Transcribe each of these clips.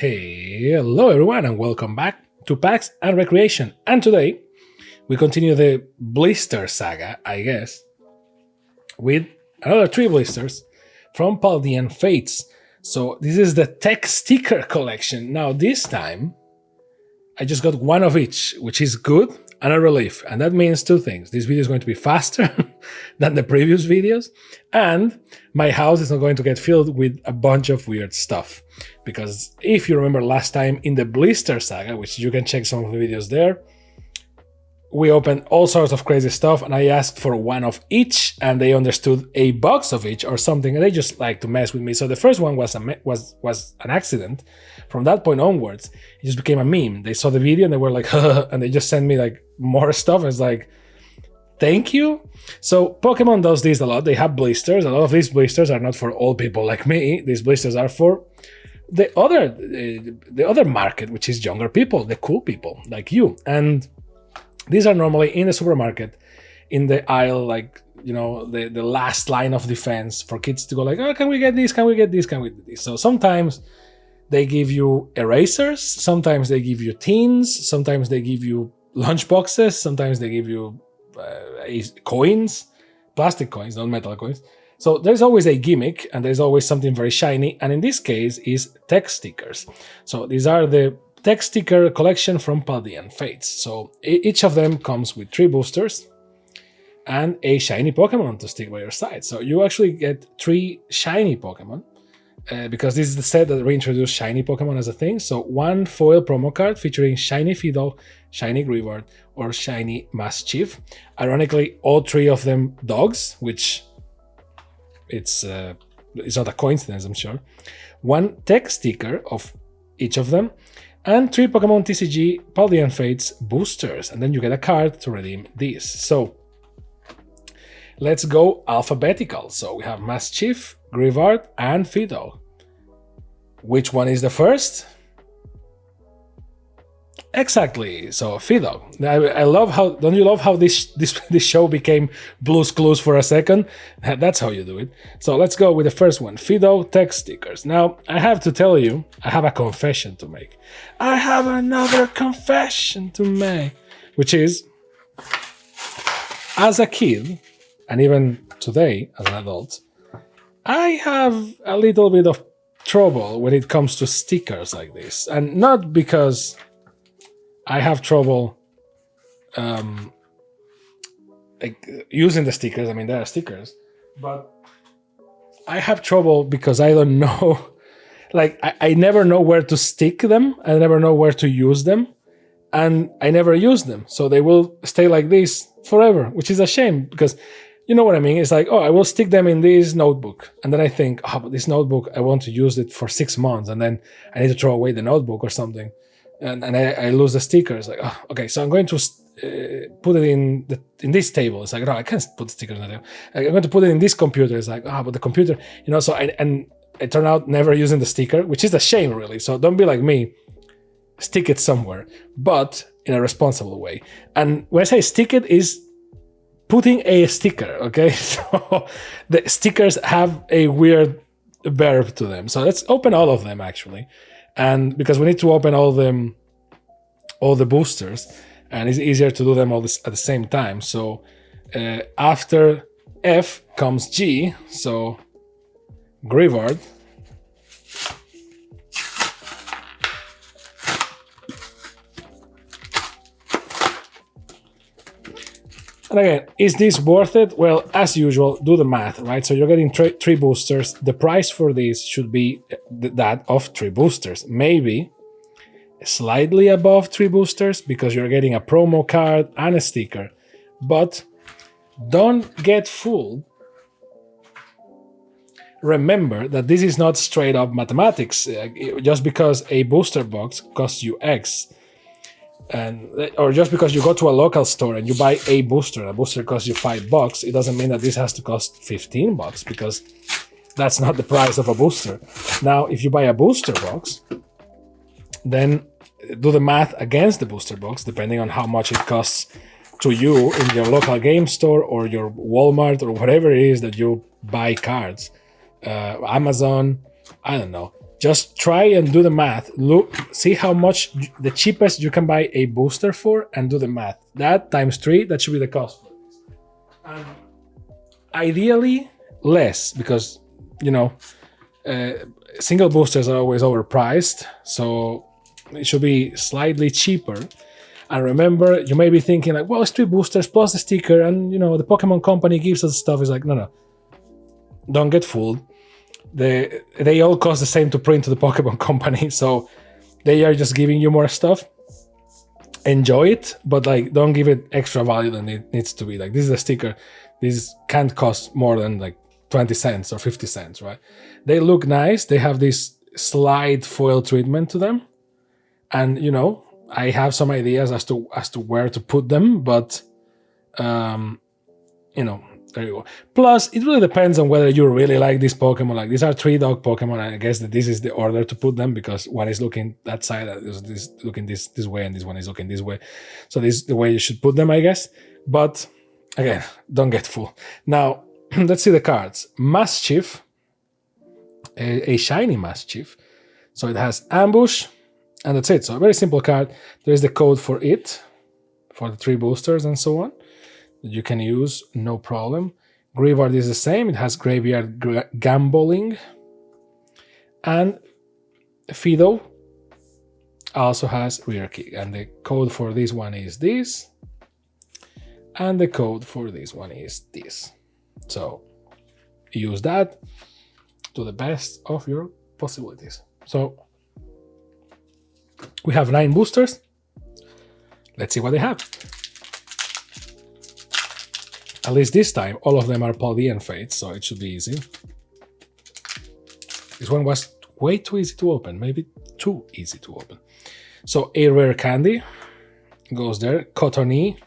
Hello everyone and welcome back to Packs and Recreation. And today we continue the Blister saga, I guess, with another 3 blisters from Paldean Fates. So this is the tech sticker collection. Now this time I just got one of each, which is good and a relief. And that means 2 things. This video is going to be faster than the previous videos, and my house is not going to get filled with a bunch of weird stuff. Because if you remember last time in the Blister saga, which you can check some of the videos there, we opened all sorts of crazy stuff and I asked for one of each and they understood a box of each or something, and they just like to mess with me. So the first one was an accident. From that point onwards, it just became a meme. They saw the video and they were like, and they just sent me like more stuff. It's like, thank you. So Pokemon does this a lot. They have blisters. A lot of these blisters are not for old people like me. These blisters are for the other market, which is younger people, the cool people like you. And these are normally in the supermarket, in the aisle, like, you know, the last line of defense for kids to go like, oh, can we get this? Can we get this? Can we get this? So sometimes they give you erasers, sometimes they give you tins, sometimes they give you lunch boxes, sometimes they give you coins, plastic coins, not metal coins. So there's always a gimmick and there's always something very shiny, and in this case is tech stickers. So these are the tech sticker collection from Paldean Fates. So each of them comes with 3 boosters and a shiny Pokemon to stick by your side. So you actually get 3 shiny Pokemon. Because this is the set that reintroduced shiny Pokemon as a thing. So 1 foil promo card featuring shiny Fidough, shiny Greavard, or shiny Mischief. Ironically, all 3 of them dogs, which it's not a coincidence, I'm sure. 1 tech sticker of each of them, and 3 Pokemon TCG Paldean Fates boosters. And then you get a card to redeem these. So let's go alphabetical. So we have Mischief, Greavard, and Fidough. Which one is the first? Exactly. So Fidough. I love how. Don't you love how this show became Blue's Clues for a second? That's how you do it. So let's go with the first one. Fidough tech stickers. Now I have to tell you, I have a confession to make. I have another confession to make, which is, as a kid, and even today as an adult, I have a little bit of trouble when it comes to stickers like this. And not because I have trouble like using the stickers, I mean, they are stickers, but I have trouble because I don't know, like I never know where to stick them, I never know where to use them, and I never use them. So they will stay like this forever, which is a shame because you know what I mean? It's like, oh, I will stick them in this notebook. And then I think, oh, but this notebook, I want to use it for 6 months. And then I need to throw away the notebook or something. And I lose the stickers. Like, oh, okay, so I'm going to put it in this table. It's like, no, I can't put stickers in there. I'm going to put it in this computer. It's like, but the computer, you know, so I turn out never using the sticker, which is a shame, really. So don't be like me. Stick it somewhere, but in a responsible way. And when I say stick it, is putting a sticker, okay? So the stickers have a weird verb to them. So let's open all of them actually. And because we need to open all the boosters, and it's easier to do them all this at the same time. So after F comes G, so Greavard. And again, is this worth it? Well, as usual, do the math, right? So you're getting 3 boosters. The price for these should be that of 3 boosters. Maybe slightly above 3 boosters because you're getting a promo card and a sticker. But don't get fooled. Remember that this is not straight up mathematics. Just because a booster box costs you X, or just because you go to a local store and you buy a booster costs you $5, it doesn't mean that this has to cost $15 because that's not the price of a booster. Now, if you buy a booster box, then do the math against the booster box, depending on how much it costs to you in your local game store or your Walmart or whatever it is that you buy cards. Amazon, I don't know. Just try and do the math. Look, see how much the cheapest you can buy a booster for, and do the math. That times 3, that should be the cost for this. And ideally, less, because single boosters are always overpriced, so it should be slightly cheaper. And remember, you may be thinking like, well, it's 3 boosters plus the sticker, and the Pokemon company gives us stuff. It's like, no, don't get fooled. They all cost the same to print to the Pokemon company, so they are just giving you more stuff. Enjoy it, but like, don't give it extra value than it needs to be. Like, this is a sticker. This can't cost more than like 20 cents or 50 cents, right? They look nice. They have this slide foil treatment to them, and I have some ideas as to where to put them, but there you go. Plus, it really depends on whether you really like this Pokemon. Like, these are 3 dog Pokemon. I guess that this is the order to put them, because one is looking that side, is looking this way, and this one is looking this way. So this is the way you should put them, I guess. But again, don't get fooled. Now, let's see the cards. Mischief, a shiny Mischief. So it has Ambush, and that's it. So a very simple card. There is the code for it, for the 3 boosters and so on, that you can use, no problem. Graveyard is the same. It has Graveyard Gambling. And Fido also has Rear Kick. And the code for this one is this. And the code for this one is this. So use that to the best of your possibilities. So we have 9 boosters. Let's see what they have. At least this time, all of them are Paldean Fates, so it should be easy. This one was way too easy to open, maybe too easy to open. So a rare candy goes there. Cottony,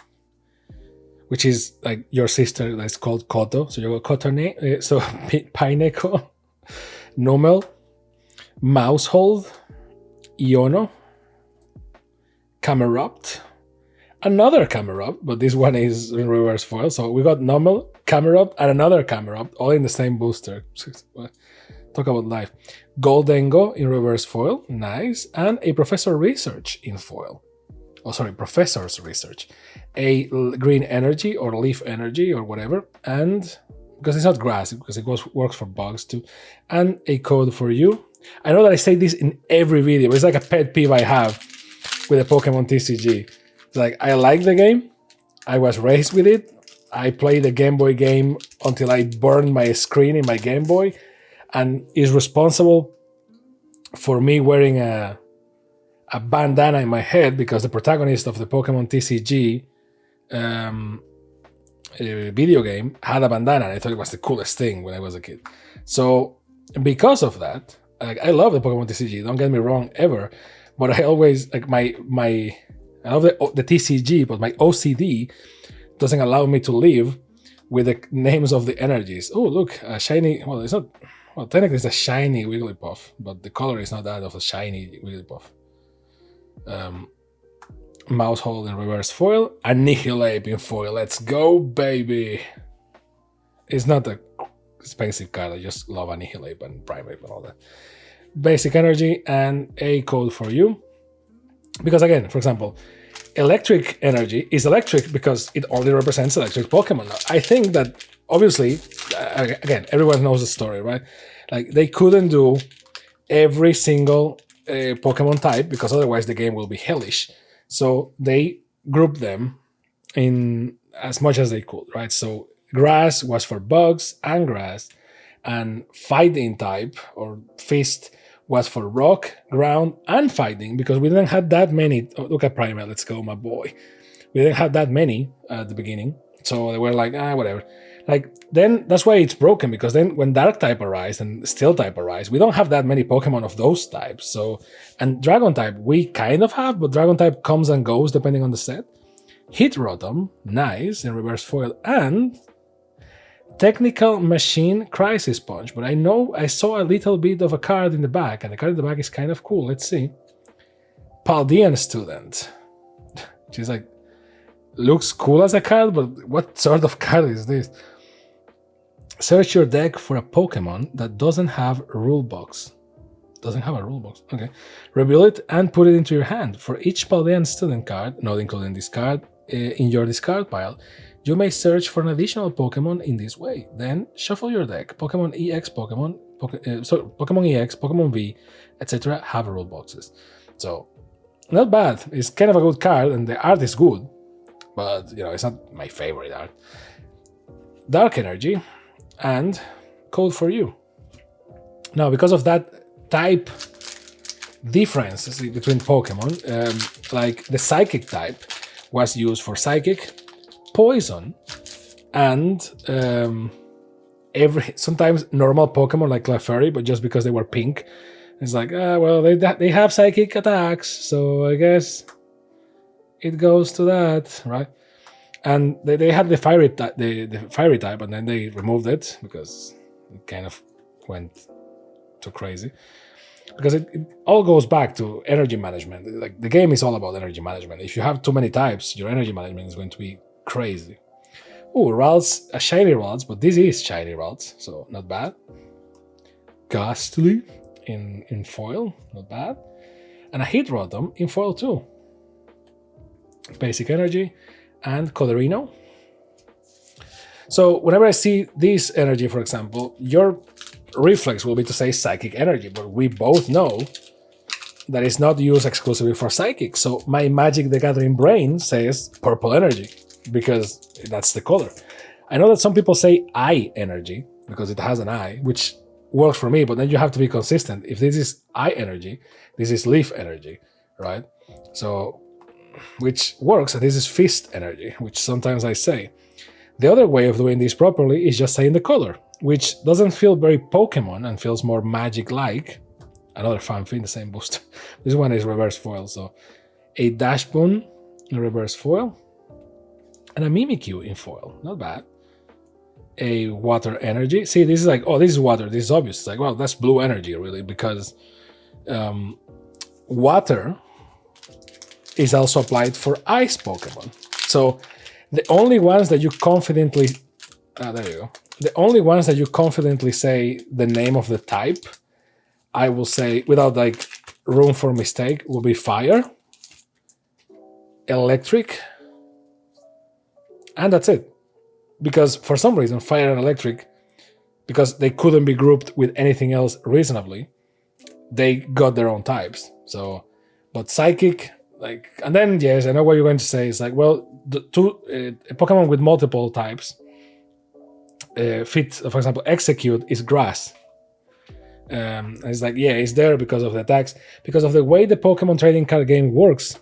which is like your sister that's called Koto. So you go Cottony, so Pineco, Nomel, Mousehold, Iono, Camerupt, another Camerupt, but this one is in reverse foil. So we got Nomel, Camerupt, and another Camerupt, all in the same booster. Talk about life. Goldengo in reverse foil, nice, and a Professor Research in foil. Oh, sorry, Professor's Research. A green energy or leaf energy or whatever, and because it's not grass, because it works for bugs too, and a code for you. I know that I say this in every video, but it's like a pet peeve I have with the Pokemon TCG. Like, I like the game, I was raised with it, I played the Game Boy game until I burned my screen in my Game Boy, and is responsible for me wearing a bandana in my head because the protagonist of the Pokemon TCG video game had a bandana, and I thought it was the coolest thing when I was a kid. So because of that, like, I love the Pokemon TCG, don't get me wrong ever, but I always like I love the TCG, but my OCD doesn't allow me to live with the names of the energies. Oh, look, a shiny. Well, it's not. Well, technically, it's a shiny Wigglypuff, but the color is not that of a shiny Wigglypuff. Mousehold in reverse foil, Annihilate in foil. Let's go, baby! It's not an expensive card. I just love Annihilate and Primate and all that. Basic energy and a code for you. Because again, for example, electric energy is electric because it only represents electric Pokemon. Now, I think that obviously, again, everyone knows the story, right? Like, they couldn't do every single Pokemon type because otherwise the game will be hellish. So they grouped them in as much as they could, right? So grass was for bugs and grass, and fighting type or fist was for rock, ground, and fighting, because we didn't have that many. Oh, look at Primal, let's go, my boy. We didn't have that many at the beginning, so they were like, whatever. Like, then that's why it's broken, because then when Dark type arrives and Steel type arrives, we don't have that many Pokemon of those types. So, and Dragon type, we kind of have, but Dragon type comes and goes depending on the set. Hit Rotom, nice, in reverse foil, and Technical Machine Crisis Punch, but I know I saw a little bit of a card in the back, and the card in the back is kind of cool. Let's see. Paldean Student, which is like, looks cool as a card, but what sort of card is this? Search your deck for a Pokemon that doesn't have a rule box. Doesn't have a rule box. Okay. Reveal it and put it into your hand. For each Paldean student card, not including this card, in your discard pile, you may search for an additional Pokemon in this way. Then shuffle your deck. Pokemon EX, Pokemon EX, Pokemon V, etc. have rule boxes. So, not bad. It's kind of a good card, and the art is good, but it's not my favorite art. Dark Energy and Code for You. Now, because of that type difference between Pokemon, like the Psychic type was used for Psychic, Poison, and sometimes normal Pokemon like Clefairy, but just because they were pink, it's like, well, they have Psychic attacks, so I guess it goes to that, right? And they had the fiery type, and then they removed it because it kind of went too crazy. Because it all goes back to energy management. Like the game is all about energy management. If you have too many types, your energy management is going to be crazy. Oh, Ralts, a shiny Ralts, but this is shiny Ralts, so not bad. Ghastly in foil, not bad. And a Hit Rotom in foil too. Basic Energy and Coderino. So whenever I see this energy, for example, your reflex will be to say Psychic Energy, but we both know that it's not used exclusively for Psychic. So my Magic the Gathering brain says Purple Energy because that's the color. I know that some people say Eye Energy because it has an eye, which works for me, but then you have to be consistent. If this is Eye Energy, this is Leaf Energy, right? So, which works, and this is Fist Energy, which sometimes I say. The other way of doing this properly is just saying the color, which doesn't feel very Pokemon and feels more Magic-like. Another Fanfi in the same booster. This one is reverse foil, so a Dashboon in reverse foil, and a Mimikyu in foil, not bad. A Water Energy. See, this is like, oh, this is water, this is obvious. It's like, well, that's blue energy, really, because water is also applied for ice Pokemon. So the only ones that you confidently, there you go. The only ones that you confidently say the name of the type, I will say, without like room for mistake, will be Fire, Electric, and that's it. Because for some reason, Fire and Electric, because they couldn't be grouped with anything else reasonably, they got their own types. So, but Psychic, like, and then yes, I know what you're going to say. It's like, well, the a Pokemon with multiple types fit. For example, Execute is Grass. And it's like, yeah, it's there because of the attacks, because of the way the Pokemon trading card game works.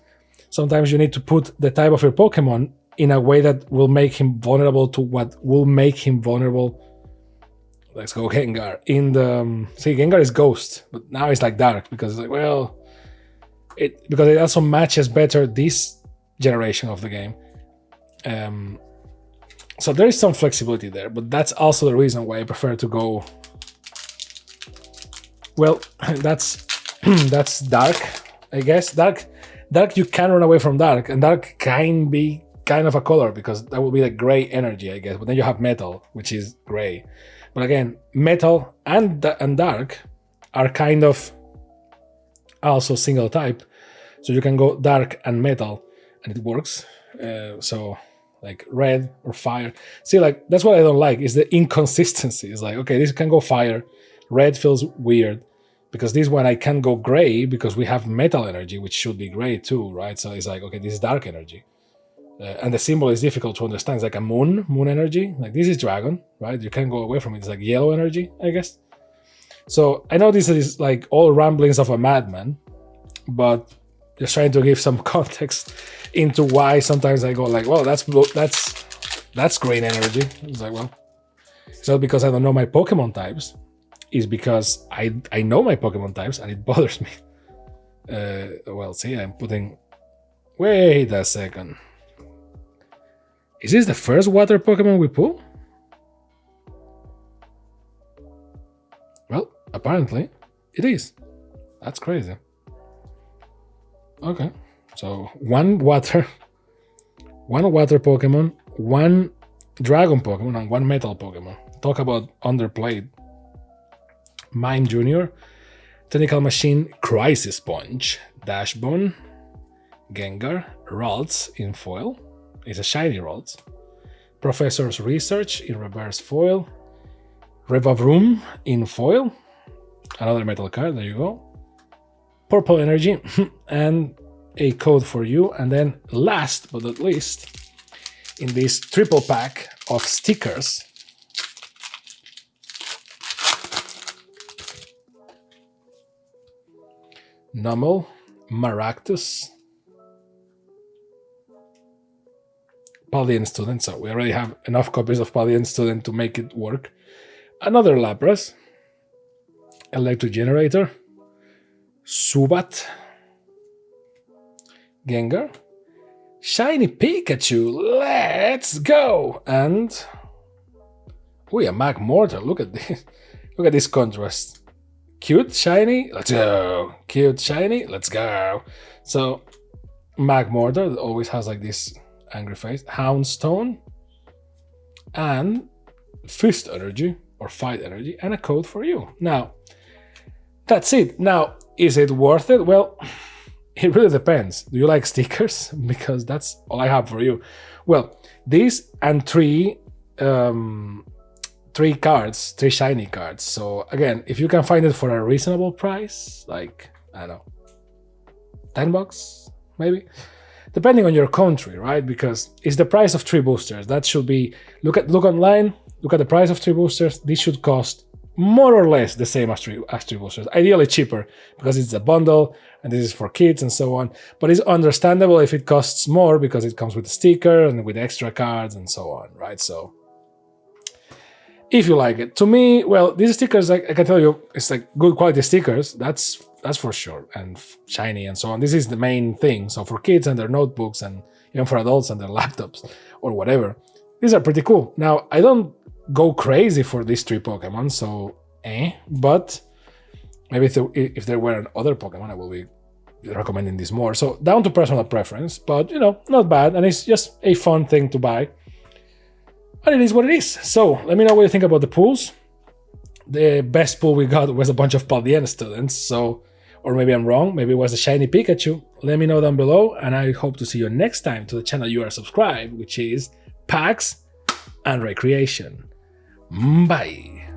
Sometimes you need to put the type of your Pokemon in a way that will make him vulnerable to what will make him vulnerable. Let's go Gengar. In the see, Gengar is Ghost, but now it's like Dark because it's like, well, because it also matches better this generation of the game. So there is some flexibility there, but that's also the reason why I prefer to go. Well, that's that's Dark, I guess. Dark, you can run away from Dark, and Dark can be kind of a color because that will be like gray energy, I guess. But then you have Metal, which is gray. But again, Metal and Dark are kind of also single type, so you can go Dark and Metal, and it works. So like Red or Fire. See, like that's what I don't like is the inconsistency. It's like, okay, this can go Fire, Red feels weird because this one I can go Gray because we have Metal energy, which should be Gray too, right? So it's like, okay, this is Dark energy. And the symbol is difficult to understand. It's like a moon energy. Like this is dragon, right? You can't go away from it. It's like yellow energy, I guess. So I know this is like all ramblings of a madman, but just trying to give some context into why sometimes I go like, well, that's green energy. It's like, well, it's not because I don't know my Pokemon types. It's because I know my Pokemon types and it bothers me. Well, see, I'm putting. Wait a second. Is this the first water Pokemon we pull? Well, apparently it is. That's crazy. Okay, so one water Pokemon, one dragon Pokemon, and one metal Pokemon. Talk about underplayed. Mime Jr. Technical Machine Crisis Punch, Dashbone, Gengar, Ralts in foil. It's a shiny Ralts. Professor's Research in reverse foil. Revavroom in foil. Another metal card, there you go. Purple Energy, and a code for you. And then last but not least, in this triple pack of stickers, Numel, Maractus, Paldean Student, so we already have enough copies of Paldean Student to make it work. Another Lapras, Electric Generator, Subat, Gengar, Shiny Pikachu, let's go! And a Magmortar, look at this. Look at this contrast. Cute, shiny, let's go. Cute, shiny, let's go. So, Magmortar always has like this angry face. Houndstone, and Fist Energy, or Fight Energy, and a code for you. Now, that's it. Now, is it worth it? Well, it really depends. Do you like stickers? Because that's all I have for you. Well, these and three cards, 3 shiny cards. So again, if you can find it for a reasonable price, like, I don't know, $10 maybe, depending on your country, right? Because it's the price of 3 boosters. That should be, look online, look at the price of 3 boosters. This should cost more or less the same as three boosters. Ideally cheaper, because it's a bundle and this is for kids and so on. But it's understandable if it costs more because it comes with a sticker and with extra cards and so on, right? So if you like it. To me, well, these stickers, I can tell you, it's like good quality stickers. That's for sure, and shiny and so on. This is the main thing. So for kids and their notebooks, and even for adults and their laptops or whatever, these are pretty cool. Now, I don't go crazy for these 3 Pokemon, so but maybe if there were other Pokemon, I will be recommending this more. So down to personal preference, but not bad, and it's just a fun thing to buy. And it is what it is. So let me know what you think about the pools. The best pool we got was a bunch of Paldean students, so, or maybe I'm wrong, maybe it was a shiny Pikachu. Let me know down below, and I hope to see you next time to the channel you are subscribed, which is Packs and Recreation. Bye!